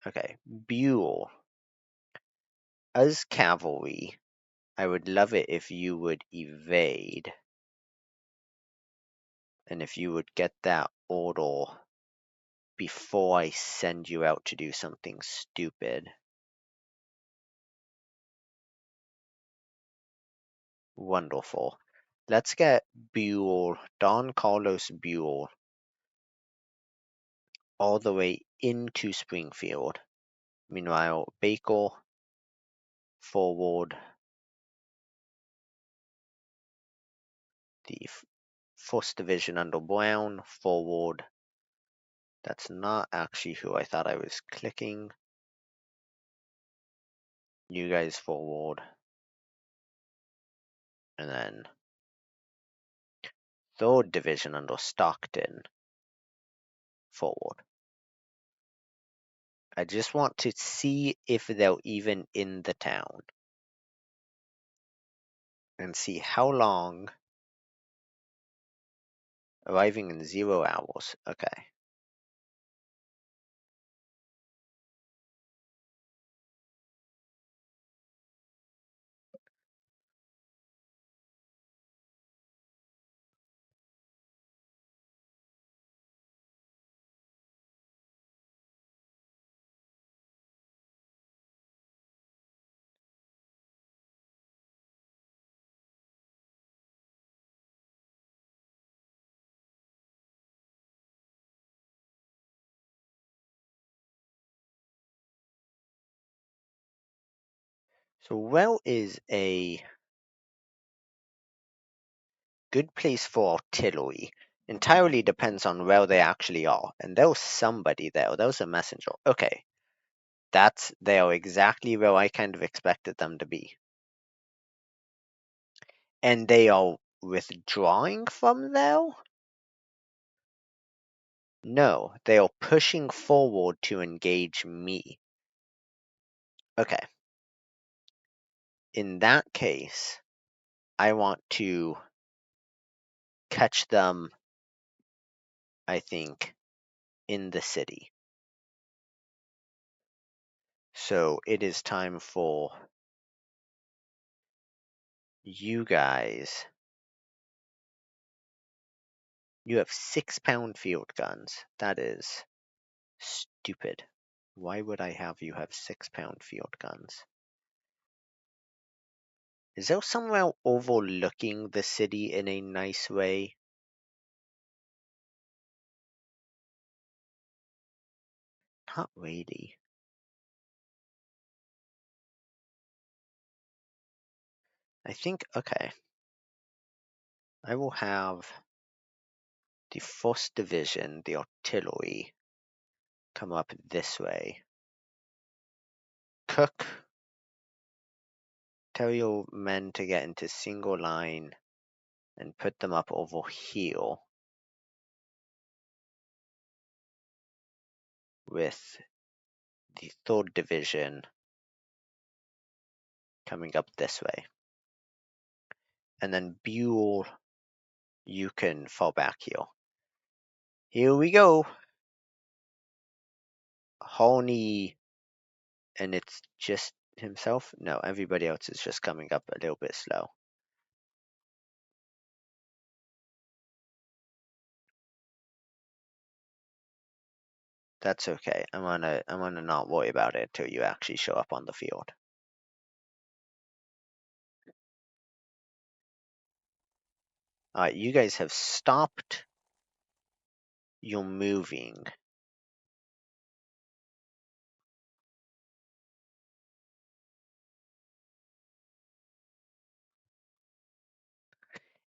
Okay, Buell. As cavalry, I would love it if you would evade. And if you would get that order before I send you out to do something stupid. Wonderful. Let's get Buell, Don Carlos Buell, all the way into Springfield. Meanwhile, Baker, forward. The 1st Division under Brown, forward. That's not actually who I thought I was clicking. You guys forward. And then 3rd Division under Stockton, forward. I just want to see if they're even in the town. And see how long. Arriving in 0 hours. Okay. So where is a good place for artillery? Entirely depends on where they actually are. And there was somebody there. There was a messenger. Okay. They are exactly where I kind of expected them to be. And they are withdrawing from there? No, they are pushing forward to engage me. Okay. In that case, I want to catch them, I think, in the city. So it is time for you guys. You have 6-pound field guns. That is stupid. Why would I have you have 6-pound field guns? Is there somewhere overlooking the city in a nice way? Not really. I think, okay. I will have the 1st Division, the artillery, come up this way. Cook, tell your men to get into single line and put them up over here with the 3rd Division coming up this way. And then Buell, you can fall back here. Here we go. Horny, and it's just himself? No, everybody else is just coming up a little bit slow. That's okay. I'm gonna not worry about it until you actually show up on the field. Alright, you guys have stopped your moving.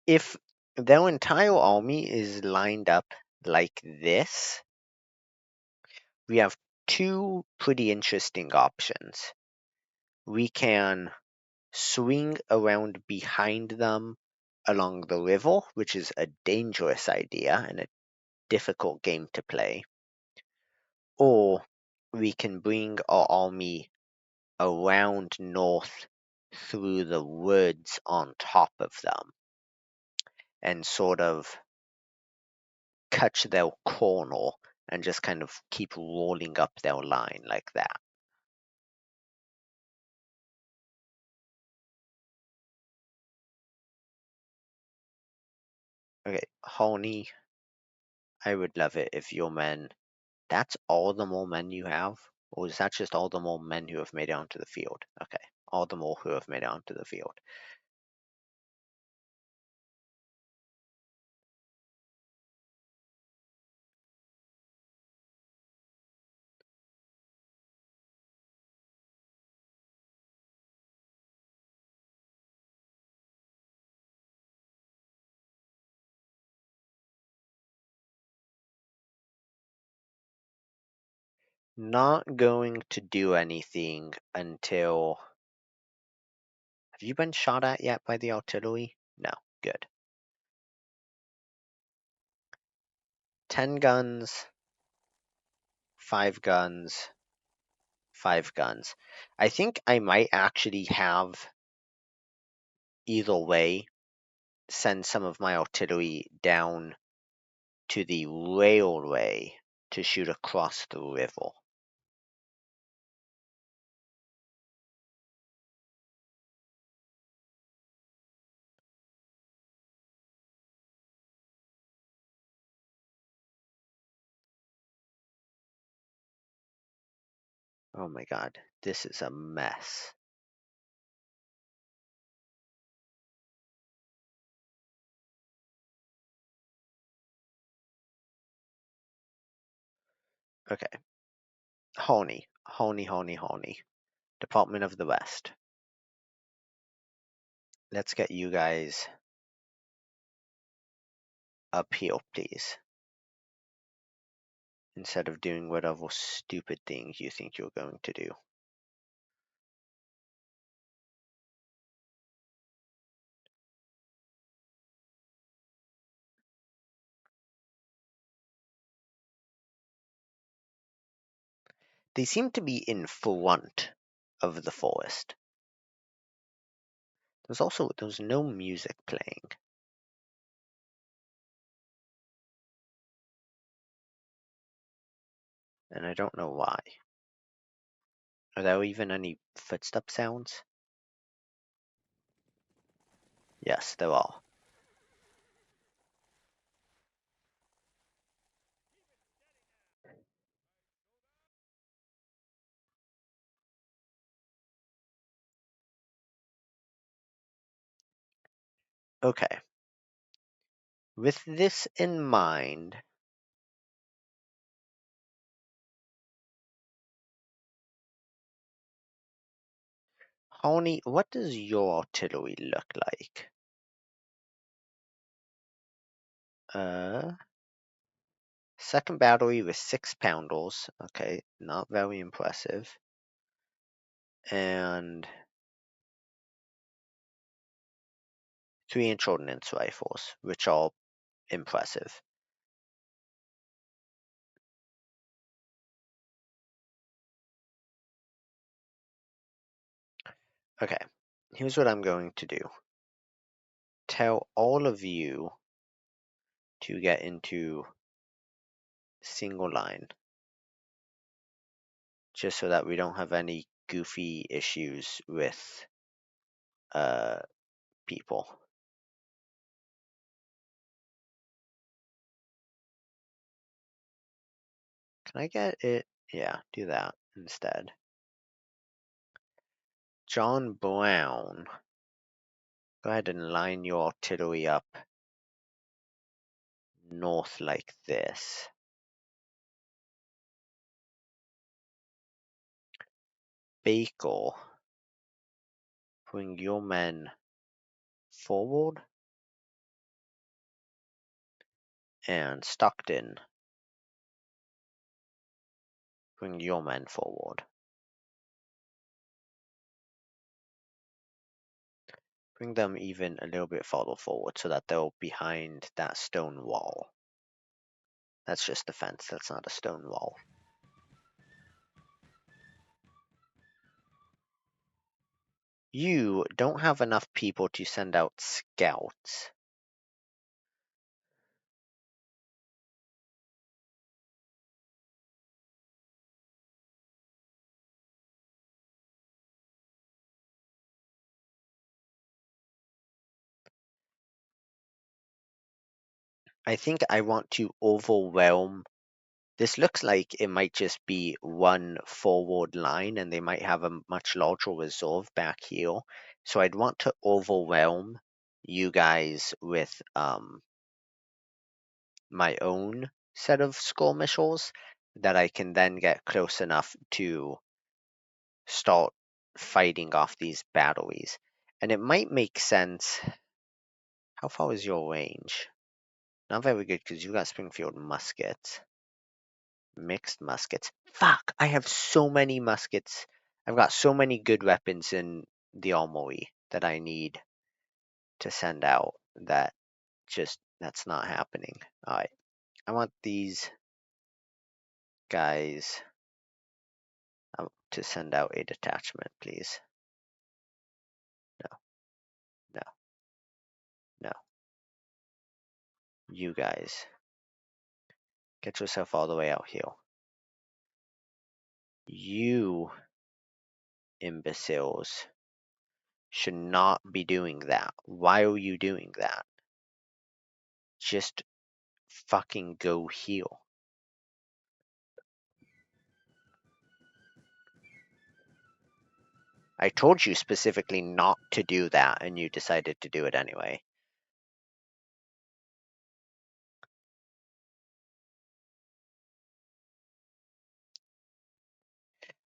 If their entire army is lined up like this, we have 2 pretty interesting options. We can swing around behind them along the river, which is a dangerous idea and a difficult game to play. Or we can bring our army around north through the woods on top of them and sort of catch their corner and just kind of keep rolling up their line like that. Okay, Honey, I would love it if your men, that's all the more men you have? Or is that just all the more men who have made it onto the field? Okay, all the more who have made it onto the field. Not going to do anything until... Have you been shot at yet by the artillery? No, good. 10 guns, 5 guns, 5 guns. I think I might actually have, either way, send some of my artillery down to the railway to shoot across the river. Oh my god, this is a mess. Okay. Honey. Department of the West. let's get you guys up here, please. Instead of doing whatever stupid things you think you're going to do. They seem to be in front of the forest. There's no music playing. And I don't know why. Are there even any footstep sounds? Yes, there are. Okay. With this in mind, Honey, what does your artillery look like? Second battery with 6-pounders. Okay, not very impressive. And 3-inch ordnance rifles, which are impressive. Okay, here's what I'm going to do. Tell all of you to get into single line, just so that we don't have any goofy issues with people. Can I get it? Yeah, do that instead. John Brown, go ahead and line your artillery up north like this. Baker, bring your men forward. And Stockton, bring your men forward. Bring them even a little bit farther forward so that they're behind that stone wall. That's just a fence, that's not a stone wall. You don't have enough people to send out scouts. I think I want to overwhelm. This looks like it might just be one forward line and they might have a much larger reserve back here. So I'd want to overwhelm you guys with my own set of skirmishers that I can then get close enough to start fighting off these batteries. And it might make sense. How far is your range? Not very good because you got Springfield muskets. Mixed muskets. Fuck! I have so many muskets. I've got so many good weapons in the armory that I need to send out that that's not happening. Alright. I want these guys to send out a detachment, please. No, no, no. You guys. Get yourself all the way out here. You imbeciles should not be doing that. Why are you doing that? Just fucking go heal. I told you specifically not to do that, and you decided to do it anyway.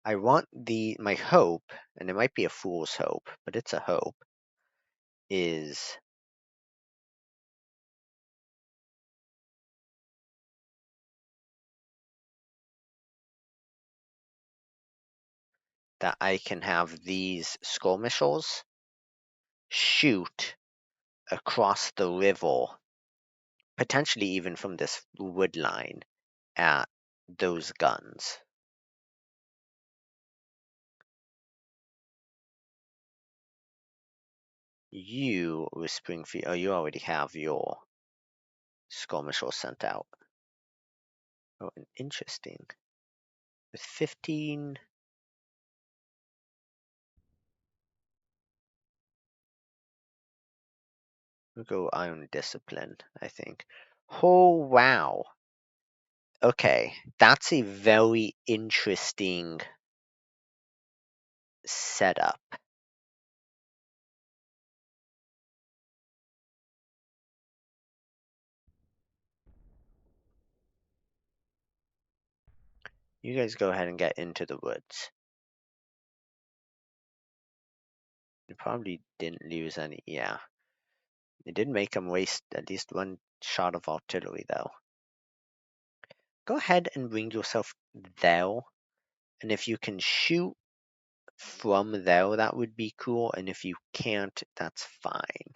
I want my hope, and it might be a fool's hope, but it's a hope, is that I can have these skirmishers shoot across the river, potentially even from this wood line, at those guns. You with Springfield, oh, you already have your skirmisher sent out. Oh, interesting. With 15, we'll go Iron Discipline, I think. Oh, wow. Okay, that's a very interesting setup. You guys go ahead and get into the woods. You probably didn't lose any, yeah. It did make them waste at least one shot of artillery, though. Go ahead and bring yourself there, and if you can shoot from there, that would be cool, and if you can't, that's fine.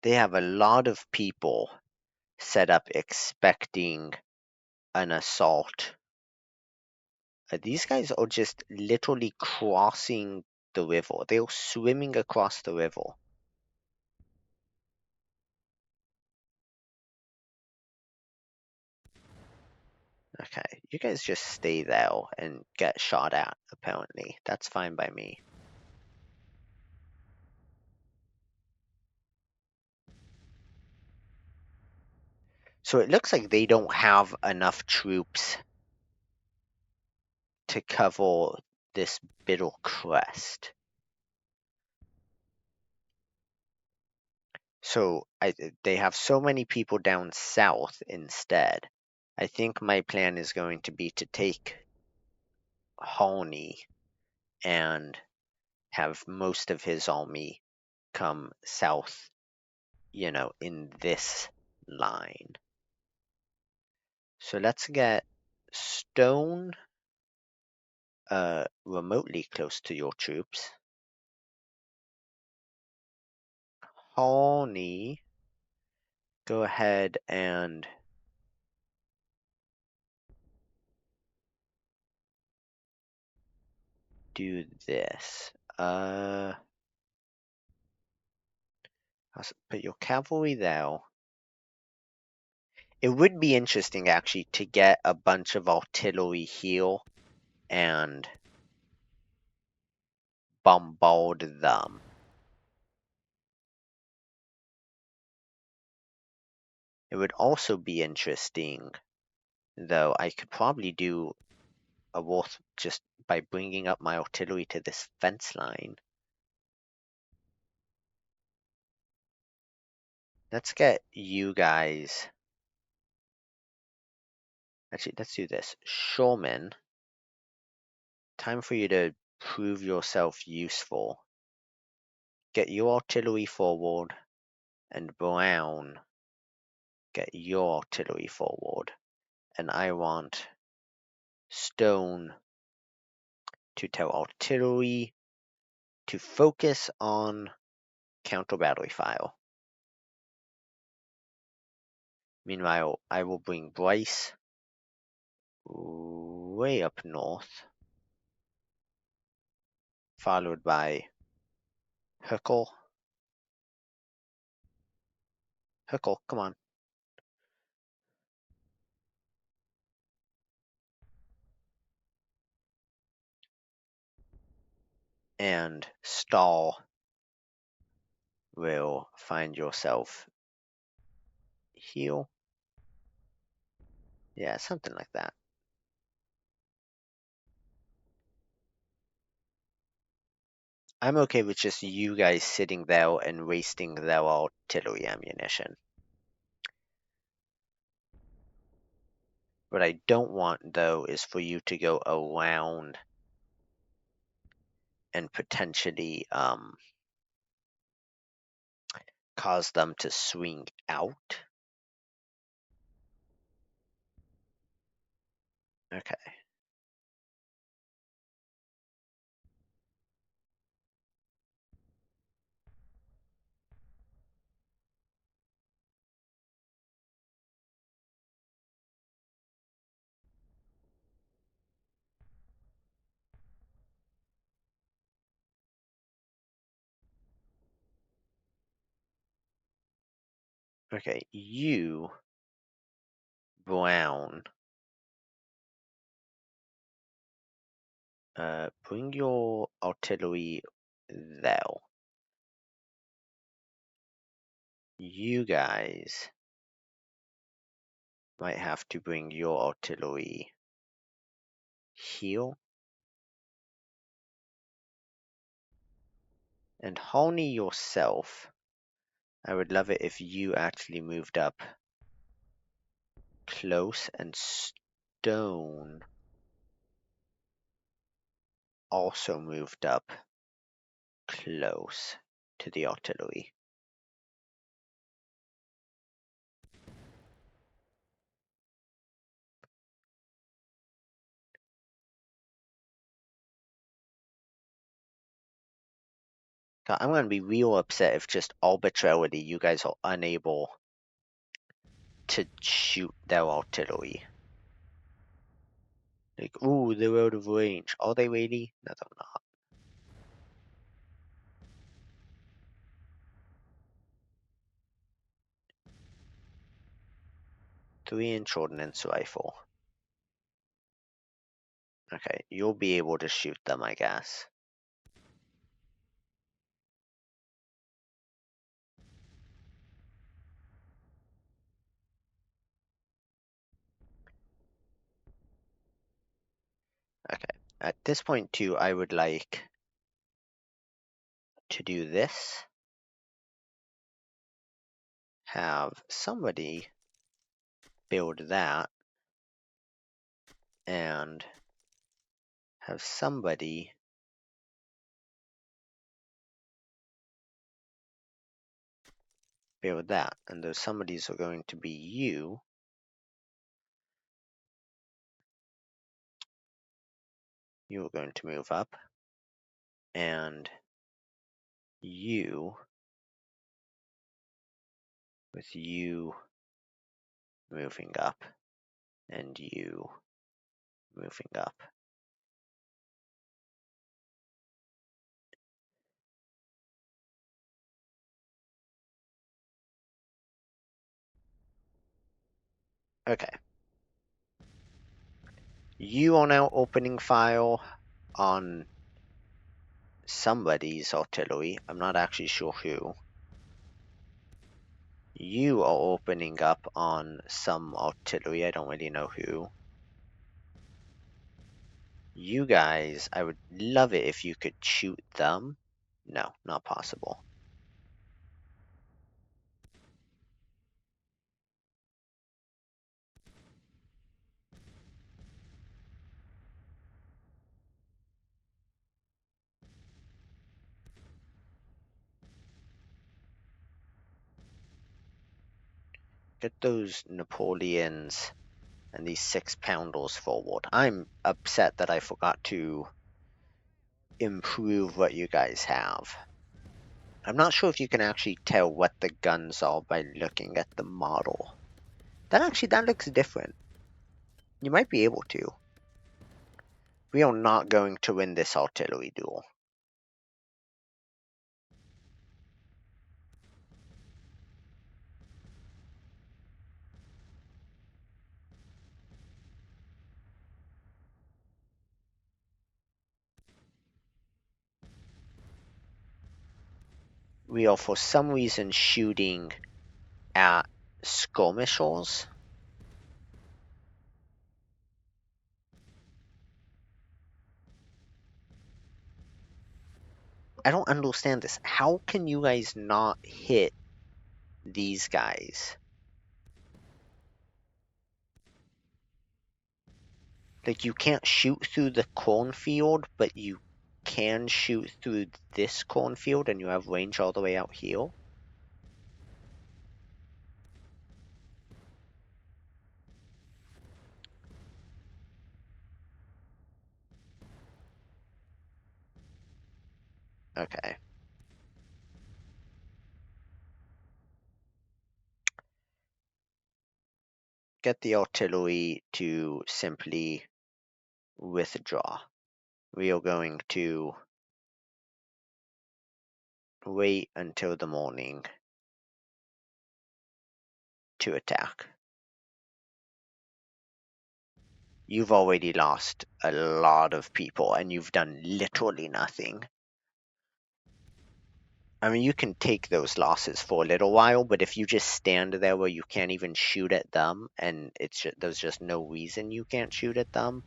They have a lot of people set up expecting an assault. These guys are just literally crossing the river. They're swimming across the river. Okay, you guys just stay there and get shot at, apparently. That's fine by me. So it looks like they don't have enough troops to cover this middle crest. So they have so many people down south instead. I think my plan is going to be to take Harney and have most of his army come south, in this line. So let's get Stone remotely close to your troops. Harney, go ahead and do this. Put your cavalry there. It would be interesting actually to get a bunch of artillery here and bombard them. It would also be interesting, though I could probably do a worth just by bringing up my artillery to this fence line. Let's get you guys. Actually, let's do this. Shoreman, time for you to prove yourself useful. Get your artillery forward, and Brown, get your artillery forward. And I want Stone to tell artillery to focus on counter battery fire. Meanwhile, I will bring Bryce way up north, followed by Huckle. Huckle, come on. And Stall will find yourself here. Yeah, something like that. I'm okay with just you guys sitting there and wasting their artillery ammunition. What I don't want, though, is for you to go around and potentially cause them to swing out. Okay. Okay, you, Brown, bring your artillery there. You guys might have to bring your artillery here. And Honey yourself, I would love it if you actually moved up close, and Stone also moved up close to the artillery. God, I'm gonna be real upset if just arbitrarily you guys are unable to shoot their artillery. Like, ooh, they're out of range. Are they really? No, they're not. 3-inch ordnance rifle. Okay, you'll be able to shoot them, I guess. Okay, at this point too, I would like to do this. Have somebody build that, and have somebody build that. And those somebodies are going to be you. You're going to move up, and you, with you moving up, and you moving up. Okay. You are now opening fire on somebody's artillery. I'm not actually sure who. You are opening up on some artillery. I don't really know who. You guys, I would love it if you could shoot them. No, not possible. Get those Napoleons and these 6-pounders forward. I'm upset that I forgot to improve what you guys have. I'm not sure if you can actually tell what the guns are by looking at the model. That looks different. You might be able to. We are not going to win this artillery duel. We are for some reason shooting at skirmishers. I don't understand this. How can you guys not hit these guys? Like, you can't shoot through the cornfield, but you can shoot through this cornfield and you have range all the way out here? Okay. Get the artillery to simply withdraw. We are going to wait until the morning to attack. You've already lost a lot of people and you've done literally nothing. I mean, you can take those losses for a little while, but if you just stand there where you can't even shoot at them, and there's just no reason you can't shoot at them.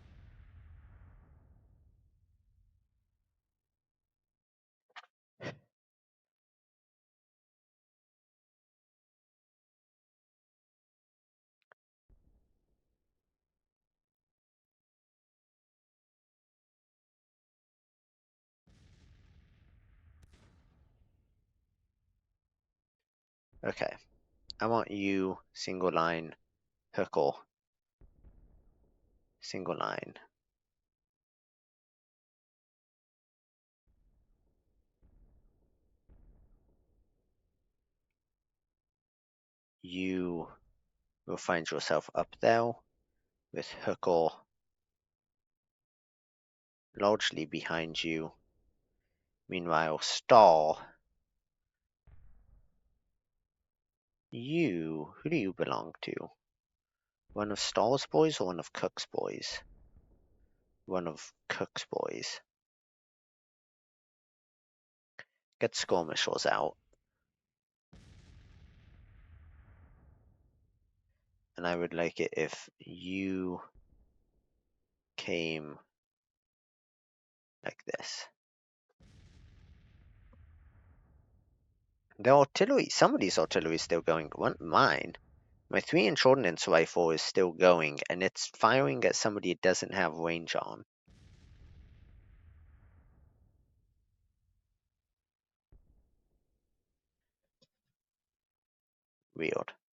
Okay, I want you single line, Huckle, single line. You will find yourself up there with Huckle largely behind you. Meanwhile, Stall, who do you belong to? One of Stall's boys or one of Cook's boys? One of Cook's boys. Get skirmishers out. And I would like it if you came like this. The artillery, somebody's artillery is still going. Mine. My 3-inch ordnance rifle is still going, and it's firing at somebody it doesn't have range on. Weird.